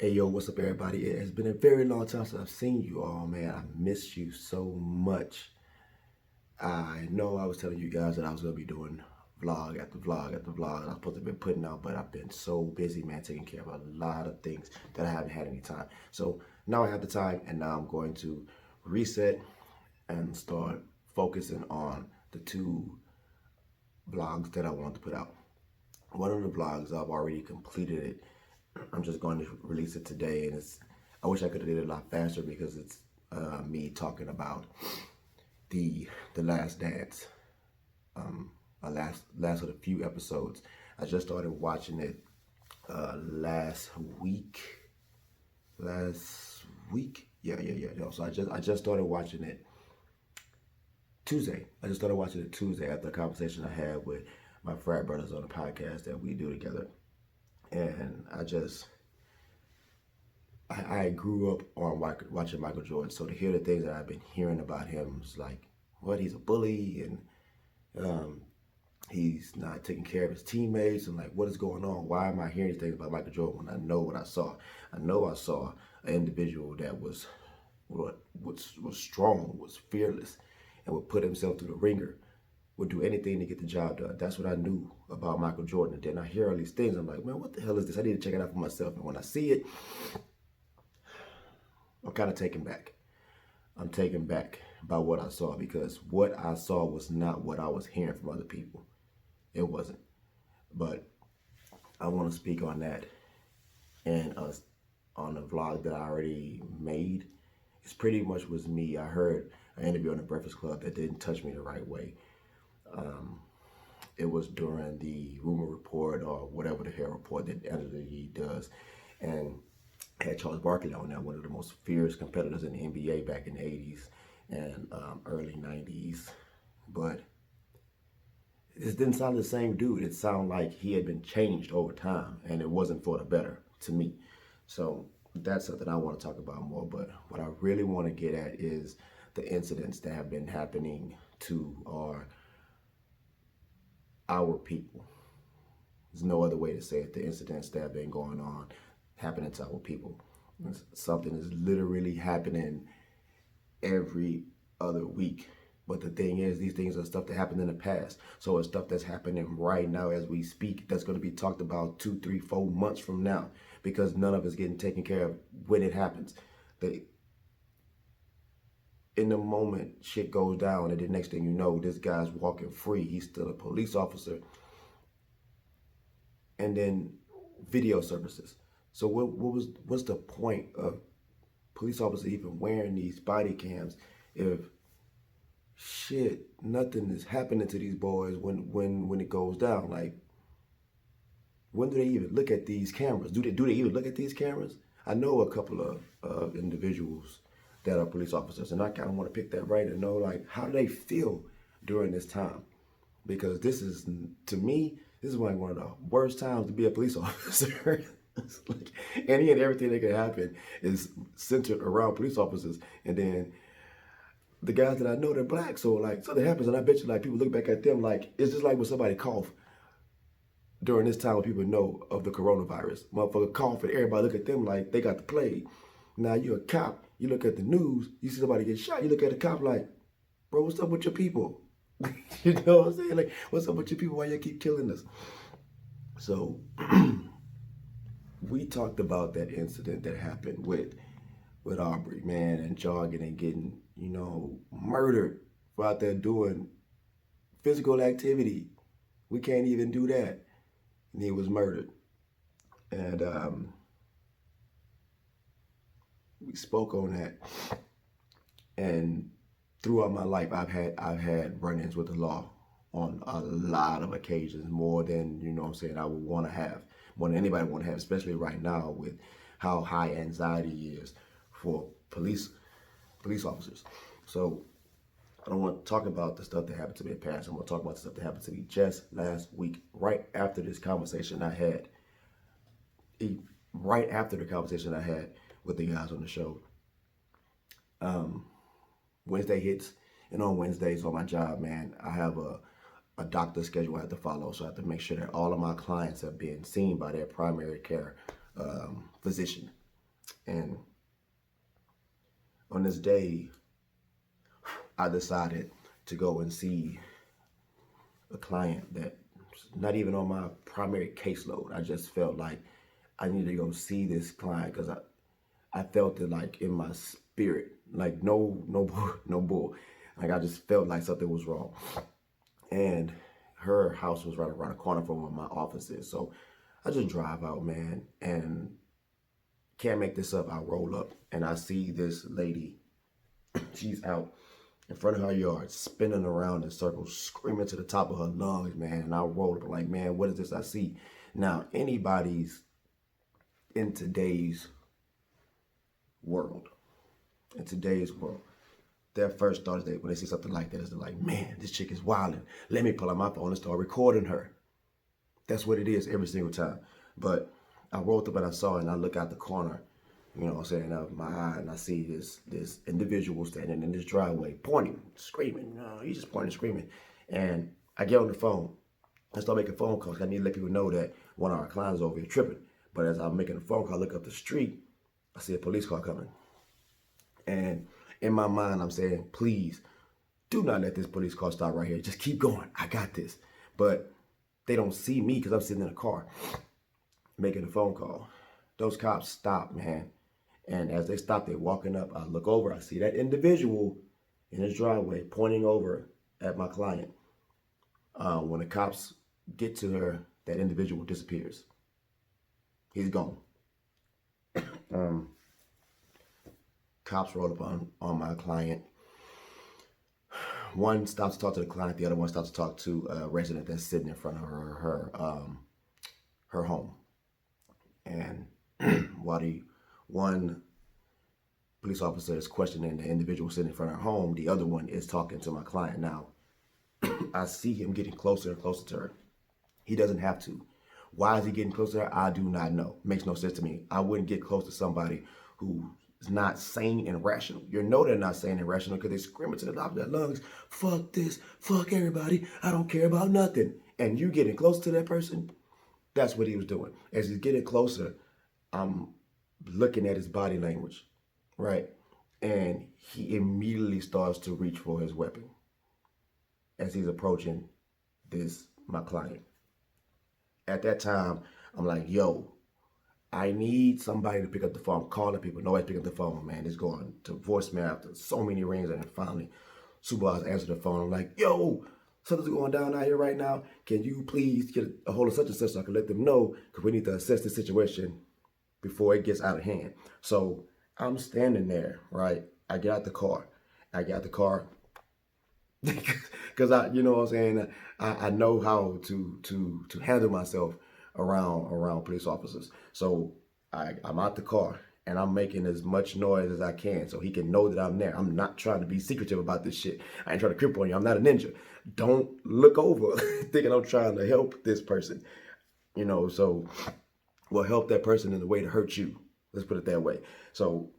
Hey yo, what's up everybody? It has been a very long time since I've seen you all, man. I missed you so much. I know I was telling you guys that I was gonna be doing vlog after vlog after vlog I was supposed to be putting out, but I've been so busy, man, taking care of a lot of things that I haven't had any time. So now I have the time, and now I'm going to reset and start focusing on the two vlogs that I want to put out. One of the vlogs, I've already completed it. I'm just going to release it today, and I wish I could have did it a lot faster because it's me talking about the Last Dance. Last of the few episodes. I just started watching it last week. Yeah. No, so I just started watching it Tuesday. I just started watching it Tuesday after a conversation I had with my frat brothers on a podcast that we do together. And I grew up on watching Michael Jordan. So to hear the things that I've been hearing about him is like, what, he's a bully, and he's not taking care of his teammates, and like, what is going on? Why am I hearing these things about Michael Jordan when I know what I saw? I know I saw an individual that was strong, was fearless, and would put himself through the ringer, would do anything to get the job done. That's what I knew about Michael Jordan. And then I hear all these things. I'm like, man, what the hell is this? I need to check it out for myself. And when I see it, I'm kind of taken back. I'm taken back by what I saw, because what I saw was not what I was hearing from other people. It wasn't. But I want to speak on that and on the vlog that I already made. It's pretty much was me. I heard an interview on the Breakfast Club that didn't touch me the right way. It was during the rumor report, or whatever the hell report that editor does, and had Charles Barkley on there, one of the most fierce competitors in the NBA back in the 80s and early 90s. But it didn't sound the same dude. It sounded like he had been changed over time, and it wasn't for the better to me. So that's something I want to talk about more. But what I really want to get at is the incidents that have been happening to our people. There's no other way to say it. The incidents that have been going on, happening to our people. Something is literally happening every other week. But the thing is, these things are stuff that happened in the past. So it's stuff that's happening right now as we speak, that's going to be talked about 2, 3, 4 months from now, because none of it's getting taken care of when it happens. In the moment, shit goes down, and the next thing you know, this guy's walking free. He's still a police officer. And then video services. So what's the point of police officers even wearing these body cams if nothing is happening to these boys when it goes down? Like, when do they even look at these cameras? Do they even look at these cameras? I know a couple of individuals that are police officers, and I kind of want to pick that right and know, like, how do they feel during this time? Because this is, to me, this is like one of the worst times to be a police officer. Like, any and everything that can happen is centered around police officers. And then the guys that I know, they're black, so like something happens, and I bet you like people look back at them like it's just like when somebody cough during this time when people know of the coronavirus. Motherfucker cough, and everybody look at them like they got the plague. Now you're a cop, you look at the news, you see somebody get shot, you look at the cop like, bro, what's up with your people? You know what I'm saying? Like, what's up with your people? Why you keep killing us? So we talked about that incident that happened with Arbery, man, and jogging and getting, murdered for out there doing physical activity. We can't even do that. And he was murdered. And we spoke on that. And throughout my life, I've had run-ins with the law on a lot of occasions, more than, I would want to have, more than anybody want to have, especially right now with how high anxiety is for police officers. So I don't want to talk about the stuff that happened to me in the past. I want to talk about the stuff that happened to me just last week, right after this conversation I had. Right after the conversation I had with the guys on the show. Wednesday hits, and on Wednesdays on my job, man, I have a doctor schedule I have to follow. So I have to make sure that all of my clients have been seen by their primary care physician. And on this day, I decided to go and see a client that not even on my primary caseload. I just felt like I needed to go see this client because I felt it like in my spirit, like no bull. Like I just felt like something was wrong. And her house was right around the corner from where my office is. So I just drive out, man, and can't make this up. I roll up and I see this lady. She's out in front of her yard, spinning around in circles, screaming to the top of her lungs, man. And I roll up like, man, what is this I see? Now, anybody's in today's world, their first thought is that when they see something like that is they're like, man, this chick is wilding. Let me pull out my phone and start recording her. That's what it is every single time. But I rolled up and I saw it and I look out the corner, you know what I'm saying, of my eye, and I see this individual standing in this driveway, pointing, screaming. He's just pointing, screaming. And I get on the phone and start making phone calls. I need to let people know that one of our clients is over here tripping. But as I'm making a phone call, I look up the street, I see a police car coming. And in my mind, I'm saying, please, do not let this police car stop right here. Just keep going. I got this. But they don't see me because I'm sitting in a car making a phone call. Those cops stop, man. And as they stop, they're walking up. I look over. I see that individual in his driveway pointing over at my client. When the cops get to her, that individual disappears. He's gone. Cops roll up on my client. One stops to talk to the client. The other one stops to talk to a resident that's sitting in front of her home. And while the one police officer is questioning the individual sitting in front of her home, the other one is talking to my client. Now, I see him getting closer and closer to her. He doesn't have to. Why is he getting closer to her? I do not know. Makes no sense to me. I wouldn't get close to somebody who is not sane and rational. You know they're not sane and rational because they're screaming to the top of their lungs, fuck this, fuck everybody, I don't care about nothing. And you getting close to that person, that's what he was doing. As he's getting closer, I'm looking at his body language, right? And he immediately starts to reach for his weapon as he's approaching my client. At that time, I'm like, yo, I need somebody to pick up the phone. I'm calling people. Nobody's picking up the phone, man. It's going to voicemail after so many rings. And finally, supervisor answered the phone. I'm like, yo, something's going down out here right now. Can you please get a hold of such and such so I can let them know? Because we need to assess the situation before it gets out of hand. So I'm standing there, right? I get out the car. Because you know what I'm saying? I know how to handle myself around police officers. So I'm out the car and I'm making as much noise as I can so he can know that I'm there. I'm not trying to be secretive about this shit. I ain't trying to crip on you. I'm not a ninja. Don't look over thinking I'm trying to help this person. You know, so we'll help that person in a way to hurt you. Let's put it that way. So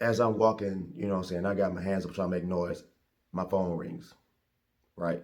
as I'm walking, you know what I'm saying, I got my hands up trying to make noise. My phone rings, right?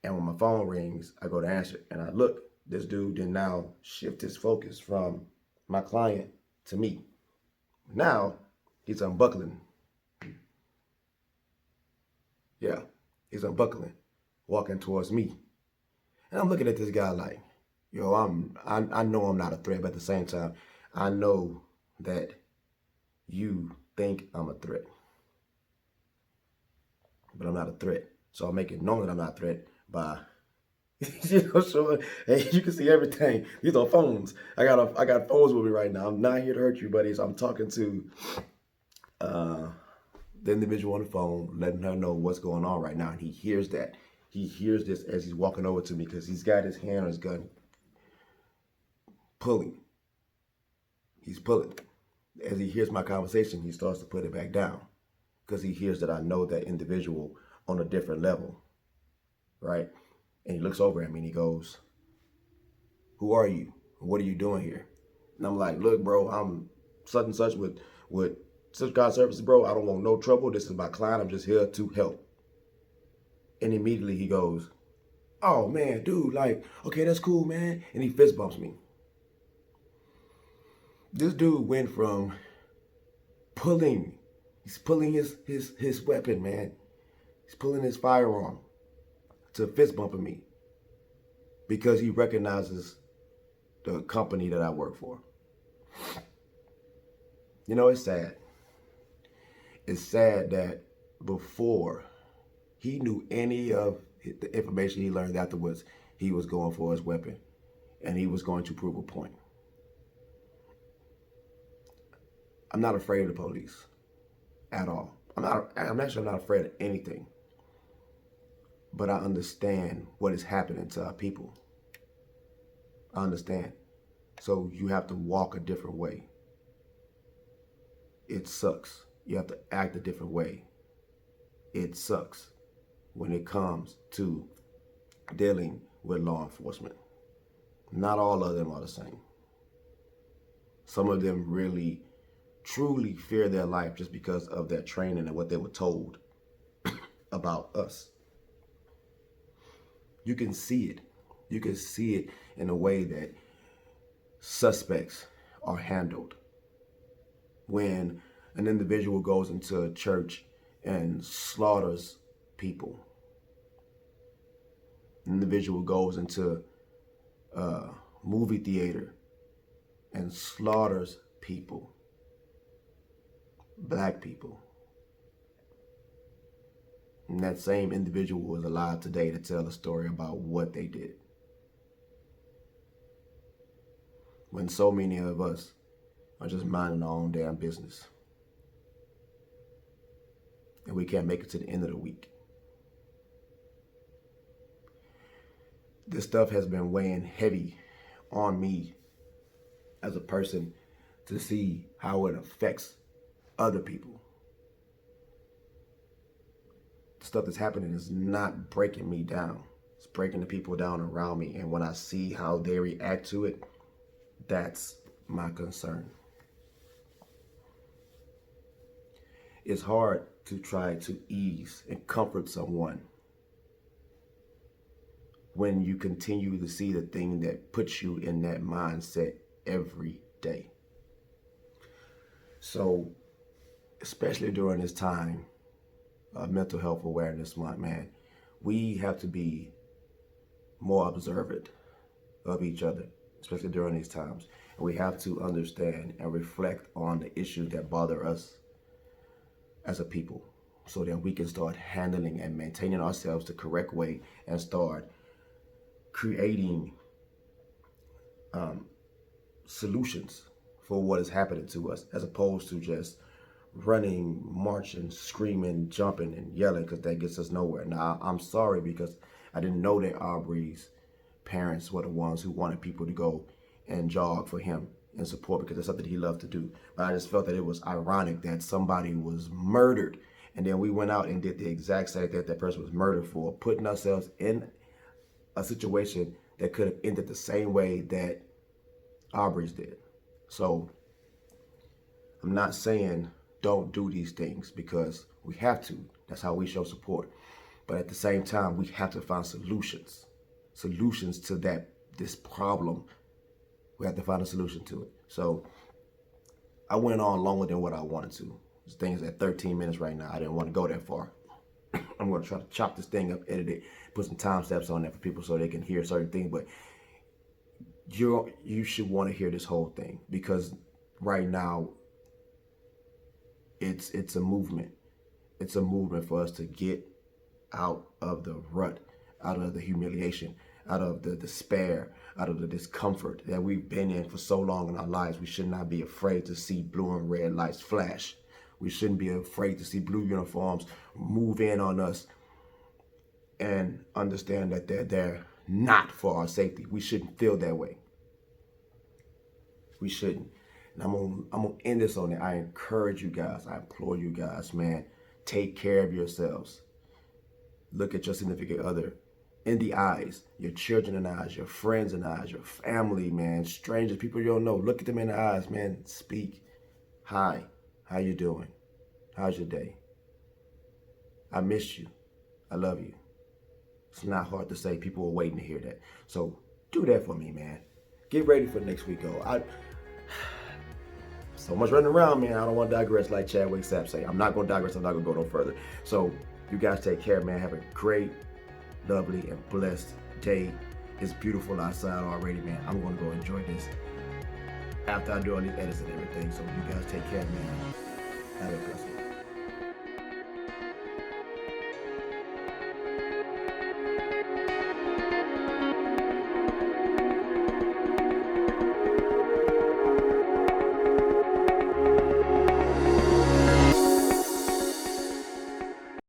And when my phone rings, I go to answer and I look. This dude did now shift his focus from my client to me. Now he's unbuckling. Yeah, he's unbuckling, walking towards me. And I'm looking at this guy like, yo, I know I'm not a threat, but at the same time, I know that you think I'm a threat. But I'm not a threat. So I'm making known that I'm not a threat by showing, hey, you can see everything. These are phones. I got phones with me right now. I'm not here to hurt you, buddies. I'm talking to the individual on the phone, letting her know what's going on right now. And he hears that. He hears this as he's walking over to me because he's got his hand on his gun, pulling. He's pulling. As he hears my conversation, he starts to put it back down because he hears that I know that individual on a different level, right? And he looks over at me and he goes, who are you? What are you doing here? And I'm like, look, bro, I'm such and such with such God services, bro. I don't want no trouble. This is my client. I'm just here to help. And immediately he goes, oh, man, dude, like, okay, that's cool, man. And he fist bumps me. This dude went from pulling, he's pulling his weapon, man. He's pulling his firearm to fist bumping me because he recognizes the company that I work for. You know, it's sad. It's sad that before he knew any of the information he learned afterwards, he was going for his weapon and he was going to prove a point. I'm not afraid of the police at all. I'm actually not afraid of anything. But I understand what is happening to our people. I understand. So you have to walk a different way. It sucks. You have to act a different way. It sucks when it comes to dealing with law enforcement. Not all of them are the same. Some of them really, truly fear their life just because of their training and what they were told about us. You can see it. You can see it in a way that suspects are handled. When an individual goes into a church and slaughters people, an individual goes into a movie theater and slaughters people, black people, and that same individual is alive today to tell a story about what they did. When so many of us are just minding our own damn business. And we can't make it to the end of the week. This stuff has been weighing heavy on me as a person to see how it affects other people. The stuff that's happening is not breaking me down. It's breaking the people down around me. And when I see how they react to it, that's my concern. It's hard to try to ease and comfort someone when you continue to see the thing that puts you in that mindset every day. So, especially during this time of Mental Health Awareness Month, man, we have to be more observant of each other, especially during these times. And we have to understand and reflect on the issues that bother us as a people so that we can start handling and maintaining ourselves the correct way and start creating solutions for what is happening to us, as opposed to just running, marching, screaming, jumping, and yelling, because that gets us nowhere. Now, I'm sorry because I didn't know that Arbery's parents were the ones who wanted people to go and jog for him and support, because it's something he loved to do. But I just felt that it was ironic that somebody was murdered, and then we went out and did the exact same thing that person was murdered for, putting ourselves in a situation that could have ended the same way that Arbery's did. So I'm not saying don't do these things, because we have to. That's how we show support. But at the same time, we have to find solutions to this problem. We have to find a solution to it. So I went on longer than what I wanted to. This thing is at 13 minutes right now. I didn't want to go that far. I'm going to try to chop this thing up, edit it, put some time steps on there for people so they can hear certain things. But you should want to hear this whole thing, because right now it's a movement. It's a movement for us to get out of the rut, out of the humiliation, out of the despair, out of the discomfort that we've been in for so long in our lives. We should not be afraid to see blue and red lights flash. We shouldn't be afraid to see blue uniforms move in on us and understand that they're not for our safety. We shouldn't feel that way. We shouldn't. And I'm gonna end this on it. I encourage you guys, I implore you guys, man, take care of yourselves. Look at your significant other in the eyes, your children in the eyes, your friends in the eyes, your family, man, strangers, people you don't know. Look at them in the eyes, man. Speak. Hi, how you doing? How's your day? I miss you. I love you. It's not hard to say. People are waiting to hear that. So do that for me, man. Get ready for next week, though. So much running around, man. I don't want to digress like Chadwick Sapp say. I'm not going to digress. I'm not going to go no further. So you guys take care, man. Have a great, lovely, and blessed day. It's beautiful outside already, man. I'm going to go enjoy this after I do all these edits and everything. So you guys take care, man. Have a blessed one.